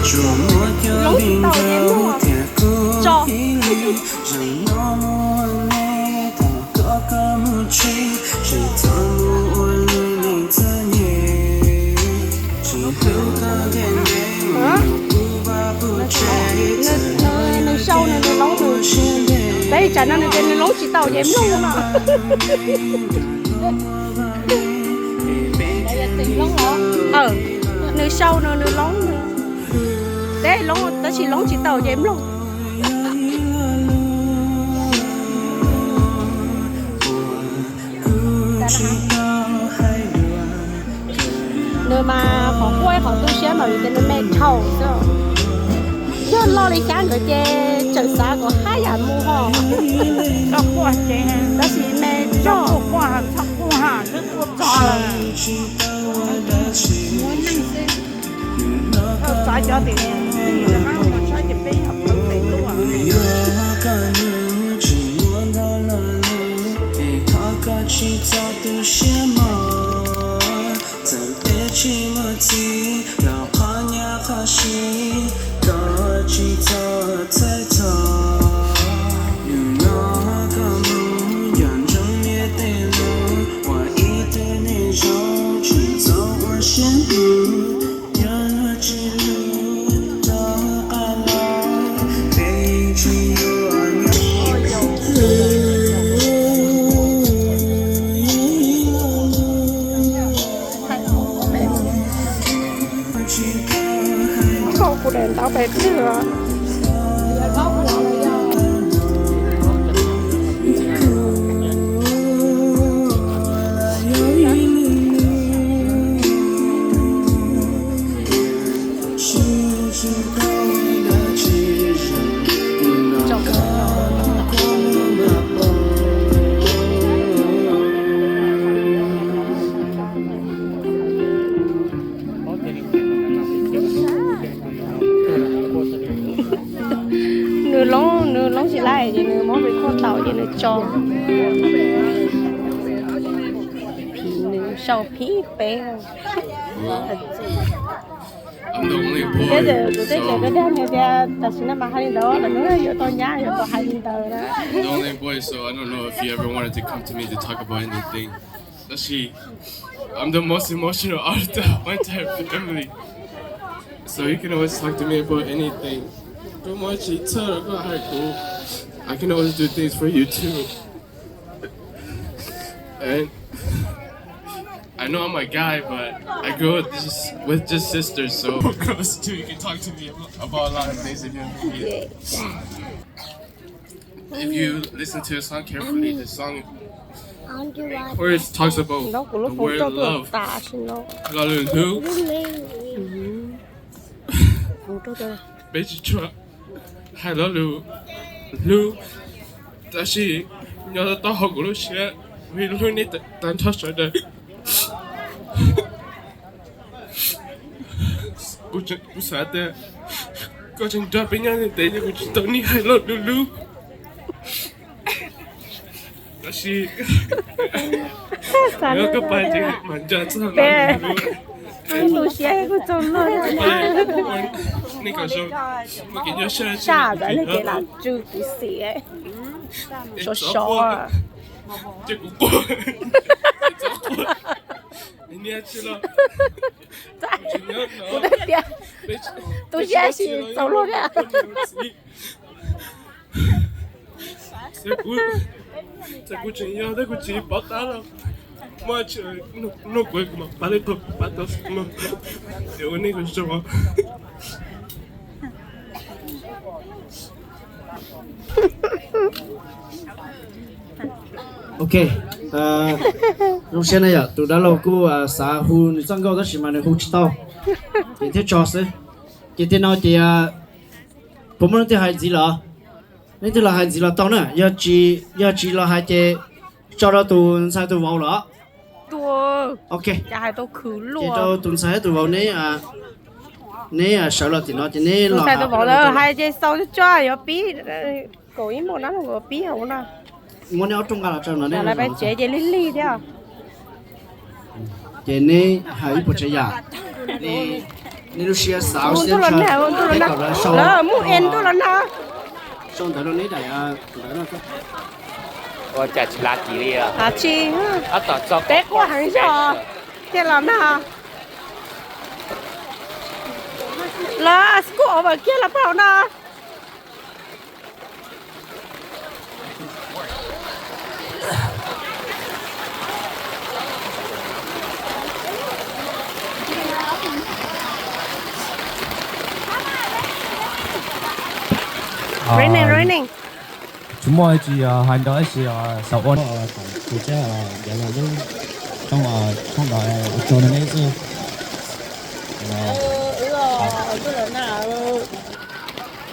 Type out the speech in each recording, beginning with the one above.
lóng chỉ tàu em luôn cho nó sâu này nó lóng rồi đây chả nó trên nó lóng chỉ tàu em luôn mà lóng hả nơi sâu nó lóng đấy lóng ta chỉ lóng chỉ tàu em luôn nơi mà họ quay họ tôi sẽ mà người ta mẹ thầu chứ lo đi khám rồi chê trời xa có hai nhà mua họ Đọc qua chê đó chỉ mẹ cho Đọc qua thắc qua rất có trò là Sai cho thì là mau mà sai thì bé học được thì luôn không của đèn tao bẹp nữa nửa lóng chỉ lại thì nửa món bị kho tàu thì nửa tròn phí nửa sau phí bé I'm the only boy. bây giờ tụi cái đêm này ra ta xin mà hai đó là nó vô to nhá vô to hai tờ đó I'm the only boy, so I don't know if you ever wanted to come to me to talk about anything. Especially, I'm the most emotional out of my entire family. So you can always talk to me about anything. I can always do things for you too. And I know I'm a guy, but I grew up with just sisters, so girls too. You can talk to me about a lot of things if you ever need it. If you listen to the song carefully, the song words talks about nó của nó the phụ word cho love. tôi tả xin nó Hallelujah. phụ cho tôi Beijing Hallelujah. Lu. 다시 nhớ tao học của nó sẽ vì luôn đi tận thoát rồi đây. Cô sợ thế. Cô chẳng cho bên nhau như thế nhưng cô chỉ tao đi hay lắm lu. 다시 nhớ các bạn chỉ manja sang lu. anh tôi sẽ có trong nó那个时候，我给你说傻的那给他就不写说少啊这个过，你也吃了，我的天都现是走路的这股真要那个鸡爆大了。我去，弄鬼嘛，把那头把到什么？有那个什么。OK，用现在呀，都到了个啥户，你上高的什么的户知道，今天早上，今天那点我们的孩子了，那的孩子了，到呢要记了孩子，找到都才都忘了。多 OK， 家还都可乐这都都才都忘呢少了点了，今天都才都忘了还这烧就抓要比狗一毛那个比好呢我呢中干了这呢，下来呗姐姐哩哩的这呢还不这样，你你都写啥？我做了呢，我做了呢，了，木end做了呢。上头了你来啊，来了个。我จะชลากี่เรีย 啊，去， อ่ะต่อจอก 别过很少，别了呢。了，过我给了不呢？Raining. 怎么去啊？看到一些啊，手安。或者原來都衝到做的那次。做了那。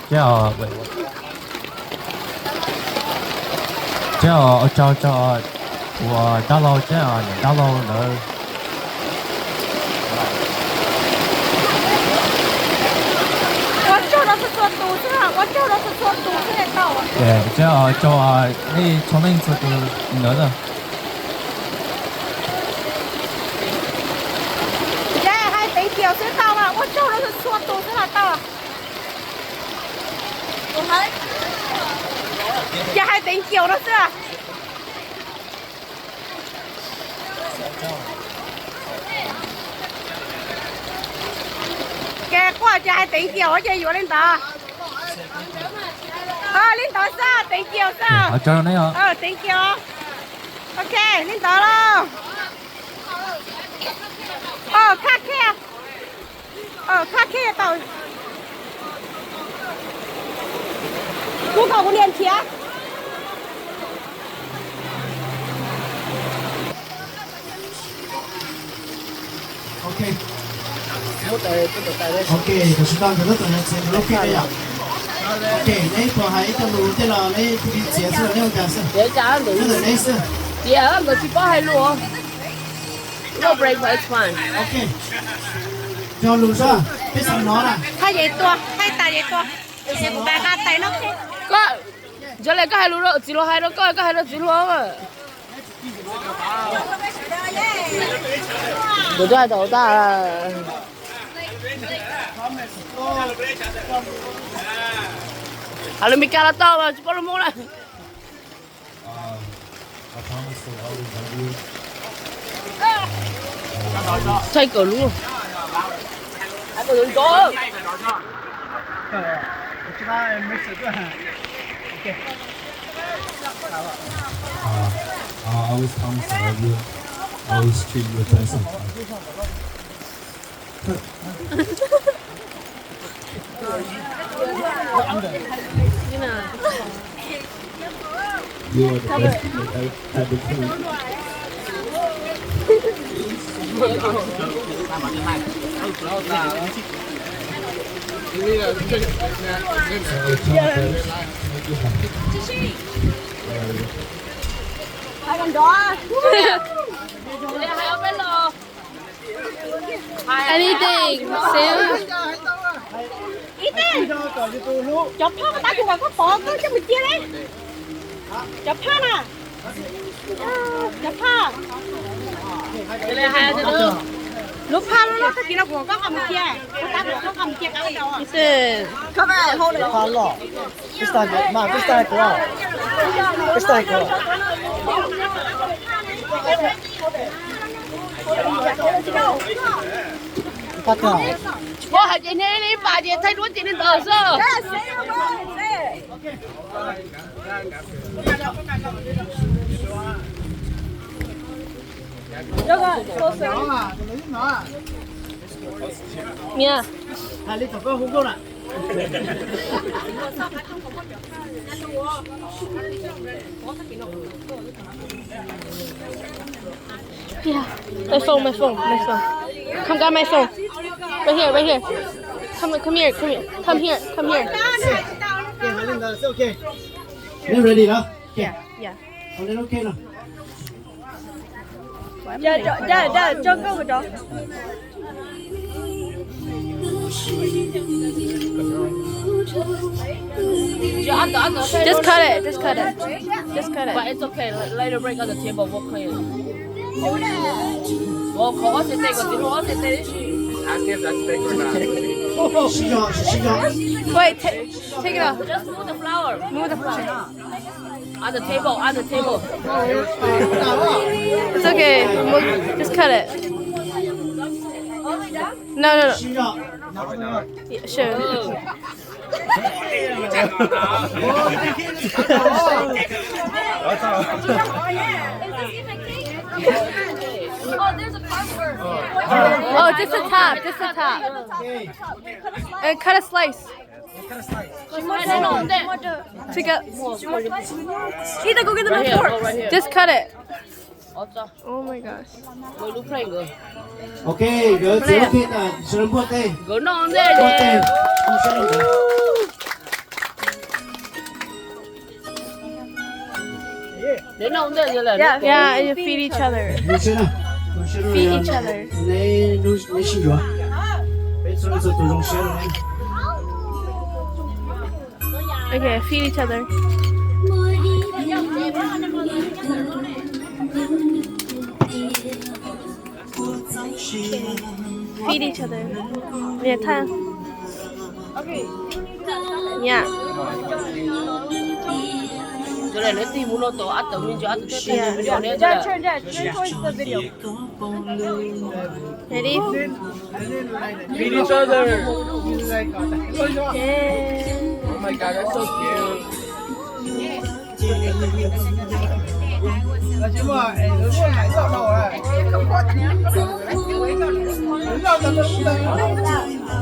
这喂，这我打捞这样，你打捞了。我做的是做肚子，我做的是做肚子的刀。对，这你从那次都哪的？这还得九十刀啊！我做的是做肚子的刀。我还，这还得九的是。cái qua chạy tỷ chiều ở chơi vừa lên tờ lên tờ sao tỷ chiều sao ở trong này hả? Tỷ chiều ok lên tờ luôn khác kia tàu cô cậu có liền chia ok ok tôi sẽ đang rất là xem lúc kia đây à ok này có hai cái lúa thế là này thì chia sẻ nhau cả sự để trả lũ cái này sự dạ mà chỉ có hai luôn no break but it's fine ok cho lúa ra cái sao nó là hai vậy tua hai tài vậy tua thì của bà ca tay nó có giờ này có hai lũ đó chỉ lo hai đó có hai đó chỉ lo mà bữa nay đầu ta Alam mikala tao chỉ có mua này chơi cờ luôn ai có đường có I always promise to love you. I always treat you with person. You are the best thing I've ever seen. hai con đó anything xem ít đi chọc phá mà ta cũng còn có bỏ có cho mình chia đấy chọc phá nè chọc phá lúc phá nó cái gì nó cũng có cầm chia nó ta cũng có cầm chia cái đầu à không phải hôn được khó lọ cái style mà cái style của cái style của bắt đầu có hai chị này đi bà chị thấy đuối chị lên tờ sao nha hai lít có không có nè yeah my phone come got my phone right here come here okay hai lít là okay you ready đó yeah hai lít okay rồi cho câu vào đó just cut it but it's okay later break on the table 我可以我可我现在个电话现在是 Ask if that's fake or not. 是要是要。 Wait, take it off. Just move the flower. Move the flower. On the table, on the table. It's okay. Just cut it. No. 是要。 Yeah, sure. Oh, there's a password. Oh, just the top. Just the top. And cut a slice. Take a. Ethan, go get the Right here, fork. go right here. Just cut it. Otto, Oh my gosh. go look play go. OK，个只 OK 的，只能不对， Go no 不 there 对， there. 你先弄的。 They know there you let. Yeah, and you feed each other. 你先呢？你先 Feed each other. 你先做，别做这都用先了。 Okay, feed each other. Feed each other. Yeah, time. Yeah. Cho nên nếu tìm muốn nó tổ ăn tầm mình cho ăn tầm Yeah. mình cho nên là Turn towards the video. Ready? feed each other. Yeah. Oh my god, that's so cute.